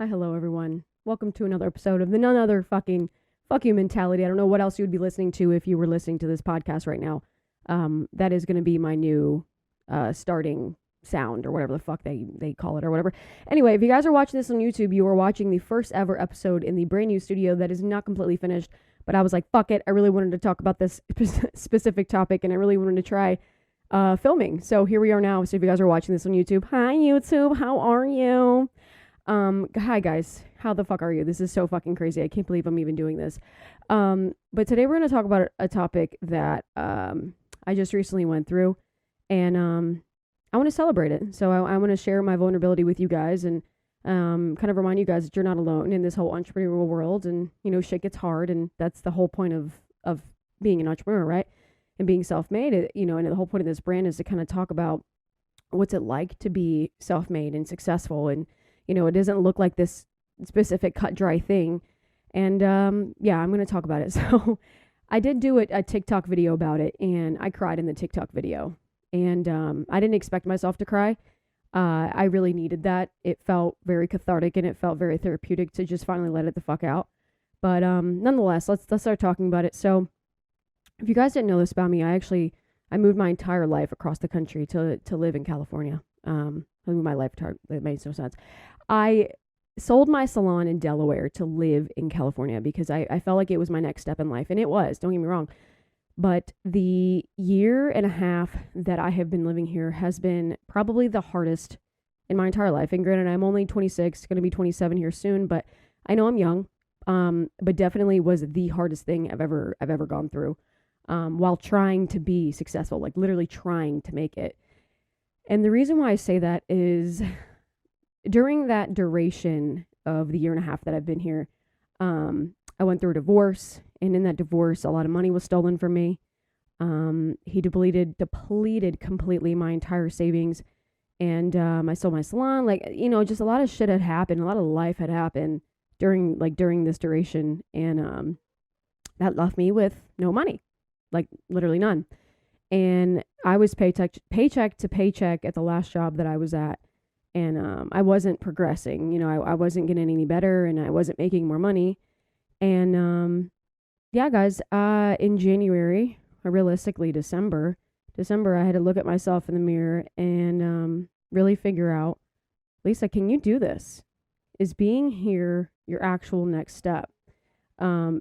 Hi, hello, everyone. Welcome to another episode of the none other fucking fuck you mentality. I don't know what else you would be listening to if you were listening to this podcast right now. That is going to be my new starting sound or whatever the fuck they call it or whatever. Anyway, if you guys are watching this on YouTube, you are watching the first ever episode in the brand new studio that is not completely finished. But I was like, fuck it. I really wanted to talk about this specific topic and I really wanted to try filming. So here we are now. So if you guys are watching this on YouTube, hi YouTube, how are you? Hi guys, how the fuck are you? This is so fucking crazy. I can't believe I'm even doing this. But today we're going to talk about a topic that, I just recently went through and, I want to celebrate it. So I want to share my vulnerability with you guys and, kind of remind you guys that you're not alone in this whole entrepreneurial world and, shit gets hard. And that's the whole point of being an entrepreneur, right? And being self-made, and the whole point of this brand is to kind of talk about what's it like to be self-made and successful and, it doesn't look like this specific cut dry thing. And I'm going to talk about it. So I did do a TikTok video about it and I cried in the TikTok video. And I didn't expect myself to cry. I really needed that. It felt very cathartic and it felt very therapeutic to just finally let it the fuck out. But nonetheless, let's start talking about it. So if you guys didn't know this about me, I moved my entire life across the country to live in California. I moved my life, it makes no sense. I sold my salon in Delaware to live in California because I felt like it was my next step in life. And it was, don't get me wrong. But the year and a half that I have been living here has been probably the hardest in my entire life. And granted, I'm only 26, going to be 27 here soon, but I know I'm young. But definitely was the hardest thing I've ever gone through, while trying to be successful, like literally trying to make it. And the reason why I say that is during that duration of the year and a half that I've been here, I went through a divorce, and in that divorce, a lot of money was stolen from me. He depleted completely my entire savings, and I sold my salon. Just a lot of shit had happened, a lot of life had happened during this duration, and that left me with no money, like literally none. And I was paycheck to paycheck at the last job that I was at. And I wasn't progressing, I wasn't getting any better and I wasn't making more money. And guys, in January, or realistically December, I had to look at myself in the mirror and really figure out, Lisa, can you do this? Is being here your actual next step?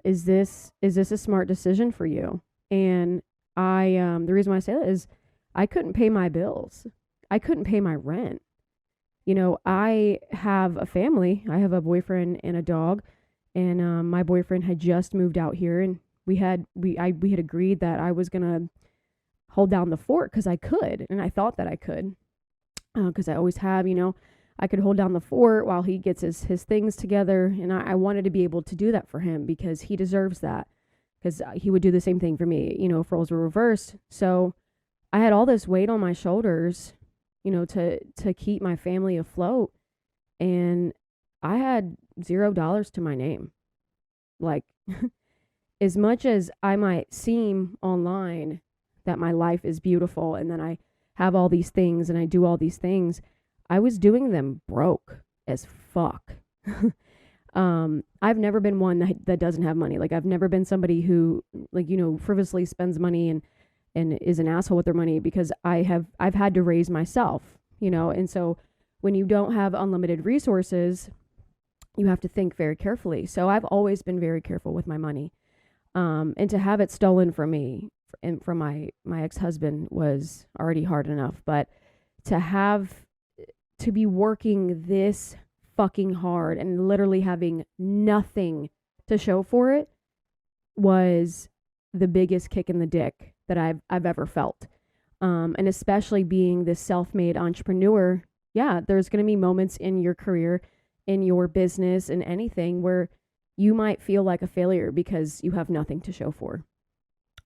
Is this a smart decision for you? And the reason why I say that is I couldn't pay my bills. I couldn't pay my rent. I have a family. I have a boyfriend and a dog, and my boyfriend had just moved out here, and we had agreed that I was gonna hold down the fort because I could, and I thought that I could, because I always have. I could hold down the fort while he gets his things together, and I wanted to be able to do that for him because he deserves that, because he would do the same thing for me. If roles were reversed, so I had all this weight on my shoulders, to keep my family afloat. And I had $0 to my name. Like, as much as I might seem online that my life is beautiful and that I have all these things and I do all these things, I was doing them broke as fuck. I've never been one that doesn't have money. Like, I've never been somebody who, frivolously spends money and is an asshole with their money, because I've had to raise myself, and so when you don't have unlimited resources, you have to think very carefully. So I've always been very careful with my money. And to have it stolen from me and from my ex-husband was already hard enough, but to be working this fucking hard and literally having nothing to show for it was the biggest kick in the dick that I've ever felt. And especially being this self-made entrepreneur, there's going to be moments in your career, in your business, in anything where you might feel like a failure because you have nothing to show for.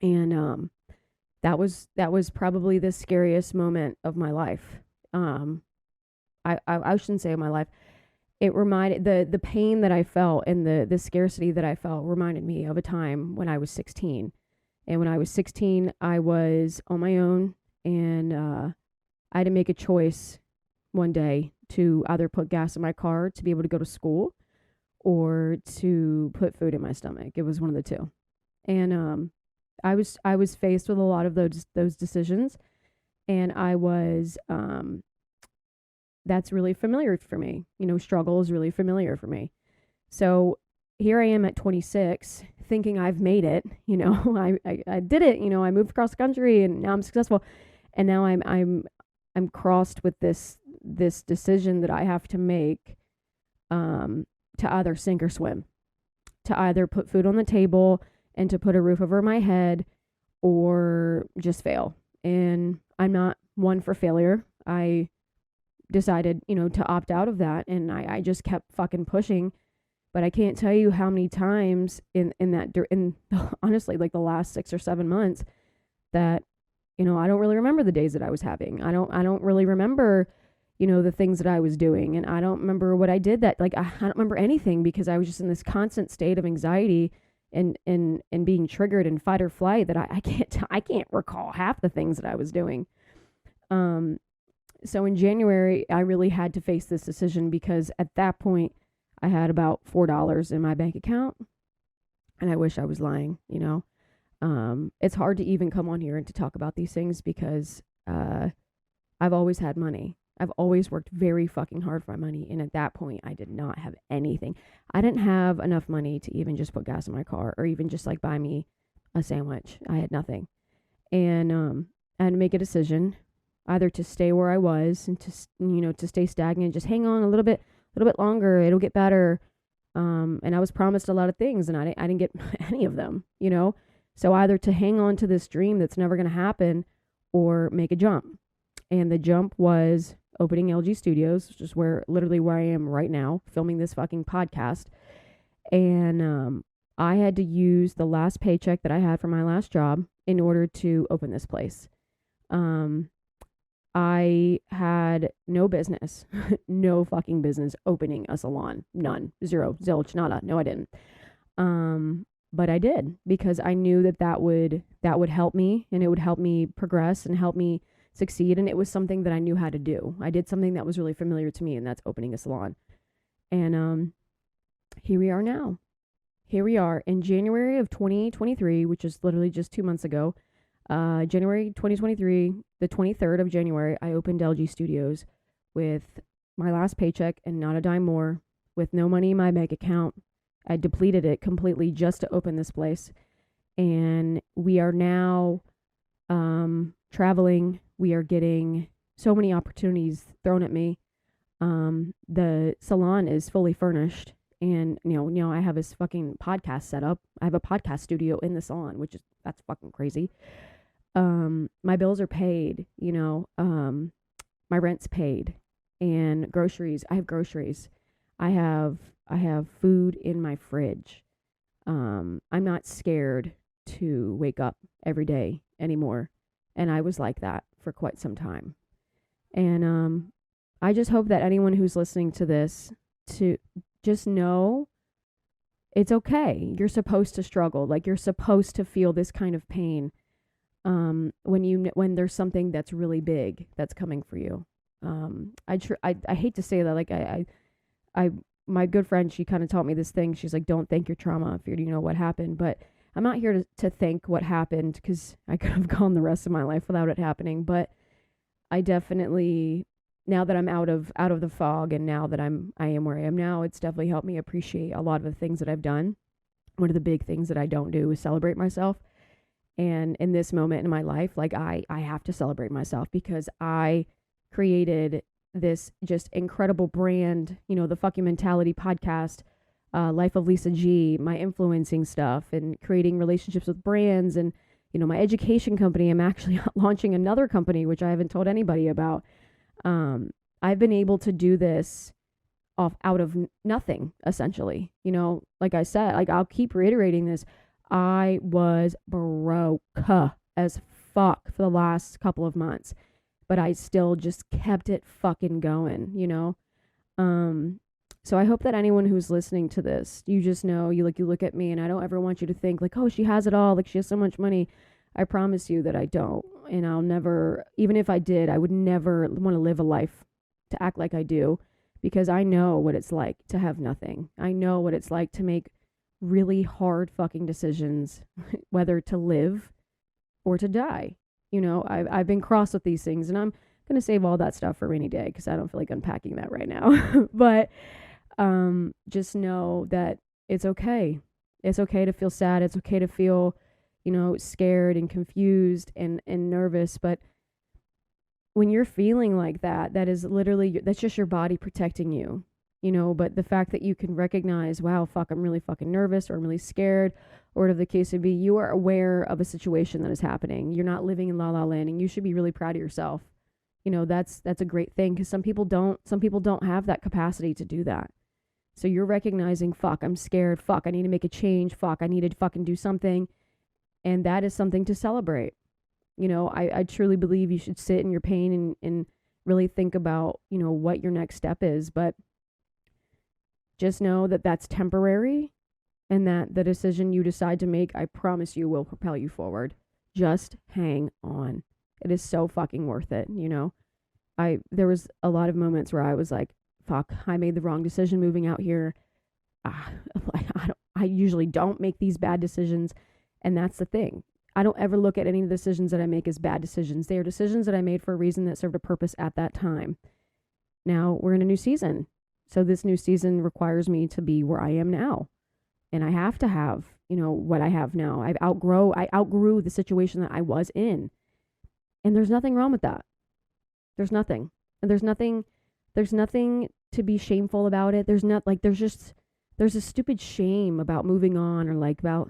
And that was probably the scariest moment of my life. I shouldn't say of my life. It reminded the pain that I felt and the scarcity that I felt reminded me of a time when I was 16. And when I was 16, I was on my own, and I had to make a choice one day to either put gas in my car to be able to go to school or to put food in my stomach. It was one of the two. And I was faced with a lot of those decisions, and I was that's really familiar for me. Struggle is really familiar for me. So here I am at 26 thinking I've made it. I did it. I moved across the country and now I'm successful. And now I'm crossed with this decision that I have to make, to either sink or swim, to either put food on the table and to put a roof over my head or just fail. And I'm not one for failure. I decided, to opt out of that, and I just kept fucking pushing. But I can't tell you how many times in honestly, like the last 6 or 7 months that, I don't really remember the days that I was having. I don't really remember, the things that I was doing. And I don't remember what I did I don't remember anything because I was just in this constant state of anxiety and being triggered in fight or flight that I can't recall half the things that I was doing. So in January, I really had to face this decision because at that point, I had about $4 in my bank account, and I wish I was lying. It's hard to even come on here and to talk about these things because I've always had money. I've always worked very fucking hard for my money, and at that point, I did not have anything. I didn't have enough money to even just put gas in my car or even just buy me a sandwich. I had nothing, and I had to make a decision either to stay where I was and to stay stagnant, just hang on a little bit longer, it'll get better. And I was promised a lot of things and I didn't get any of them, so either to hang on to this dream that's never going to happen or make a jump. And the jump was opening LG Studios, which is literally where I am right now, filming this fucking podcast. And I had to use the last paycheck that I had from my last job in order to open this place. I had no business, no fucking business opening a salon. None. Zero. Zilch. Nada. No, I didn't. But I did because I knew that would help me and it would help me progress and help me succeed. And it was something that I knew how to do. I did something that was really familiar to me, and that's opening a salon. And here we are now. Here we are in January of 2023, which is literally just 2 months ago. January 2023, the 23rd of January, I opened LG Studios with my last paycheck and not a dime more, with no money in my bank account. I depleted it completely just to open this place. And we are now traveling. We are getting so many opportunities thrown at me. The salon is fully furnished. And, I have this fucking podcast set up. I have a podcast studio in the salon, that's fucking crazy. My bills are paid, my rent's paid, and groceries. I have groceries. I have food in my fridge. I'm not scared to wake up every day anymore. And I was like that for quite some time. And, I just hope that anyone who's listening to this to just know it's okay. You're supposed to struggle. Like, you're supposed to feel this kind of pain when there's something that's really big that's coming for you. I hate to say that. Like, my good friend, she kind of taught me this thing. She's like, don't thank your trauma if you know what happened. But I'm not here to thank what happened because I could have gone the rest of my life without it happening. But I definitely, now that I'm out of the fog and now that I am where I am now, it's definitely helped me appreciate a lot of the things that I've done. One of the big things that I don't do is celebrate myself. And in this moment in my life, like I have to celebrate myself because I created this just incredible brand, the Fucking Mentality podcast, Life of Lisa G, my influencing stuff and creating relationships with brands and, my education company. I'm actually launching another company, which I haven't told anybody about. I've been able to do this out of nothing, essentially. Like I said, like I'll keep reiterating this. I was broke as fuck for the last couple of months, but I still just kept it fucking going, So I hope that anyone who's listening to this, you just know, you look at me and I don't ever want you to think like, oh, she has it all. Like she has so much money. I promise you that I don't. And I'll never, even if I did, I would never want to live a life to act like I do, because I know what it's like to have nothing. I know what it's like to make really hard fucking decisions, whether to live or to die. I've been crossed with these things, and I'm going to save all that stuff for a rainy day because I don't feel like unpacking that right now. But just know that it's okay. It's okay to feel sad. It's okay to feel, scared and confused and nervous. But when you're feeling like that, that is literally, that's just your body protecting you, but the fact that you can recognize, wow, fuck, I'm really fucking nervous, or I'm really scared, or whatever the case would be, you are aware of a situation that is happening. You're not living in la la land, and you should be really proud of yourself. That's a great thing, because some people don't have that capacity to do that. So you're recognizing, fuck, I'm scared, fuck, I need to make a change, fuck, I need to fucking do something. And that is something to celebrate. I truly believe you should sit in your pain and really think about, what your next step is. But just know that that's temporary, and that the decision you decide to make, I promise you, will propel you forward. Just hang on. It is so fucking worth it, There was a lot of moments where I was like, fuck, I made the wrong decision moving out here. I usually don't make these bad decisions. And that's the thing. I don't ever look at any of the decisions that I make as bad decisions. They are decisions that I made for a reason that served a purpose at that time. Now we're in a new season. So this new season requires me to be where I am now. And I have to have, what I have now. I outgrew the situation that I was in. And there's nothing wrong with that. There's nothing. And there's nothing to be shameful about it. There's a stupid shame about moving on, or like about,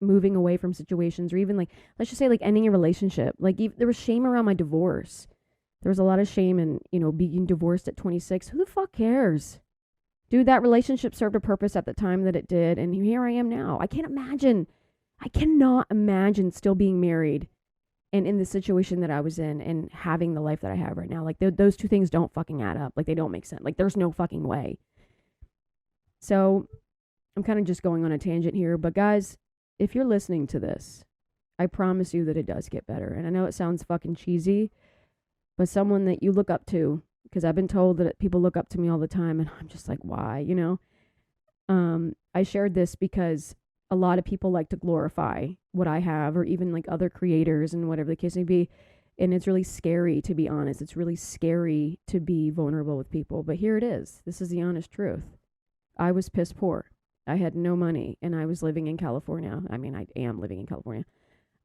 moving away from situations, or even like, let's just say like ending a relationship. Like there was shame around my divorce. There was a lot of shame in, being divorced at 26. Who the fuck cares? Dude, that relationship served a purpose at the time that it did. And here I am now. I cannot imagine still being married and in the situation that I was in and having the life that I have right now. Like those two things don't fucking add up. Like they don't make sense. Like there's no fucking way. So I'm kind of just going on a tangent here, but guys, if you're listening to this, I promise you that it does get better. And I know it sounds fucking cheesy, but someone that you look up to, because I've been told that people look up to me all the time, and I'm just like, why, I shared this because a lot of people like to glorify what I have, or even like other creators and whatever the case may be. And it's really scary, to be honest. It's really scary to be vulnerable with people. But here it is. This is the honest truth. I was piss poor. I had no money, and I was living in California. I mean, I am living in California.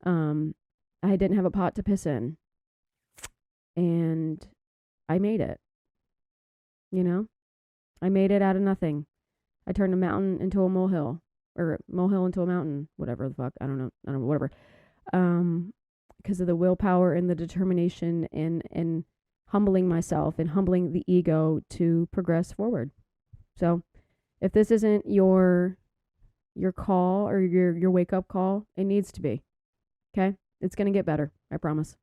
I didn't have a pot to piss in, and I made it. I made it out of nothing. I turned a mountain into a molehill, or molehill into a mountain, whatever the fuck. I don't know, whatever. Because of the willpower and the determination and humbling myself and humbling the ego to progress forward. So if this isn't your call, or your wake up call, it needs to be. Okay? It's going to get better. I promise.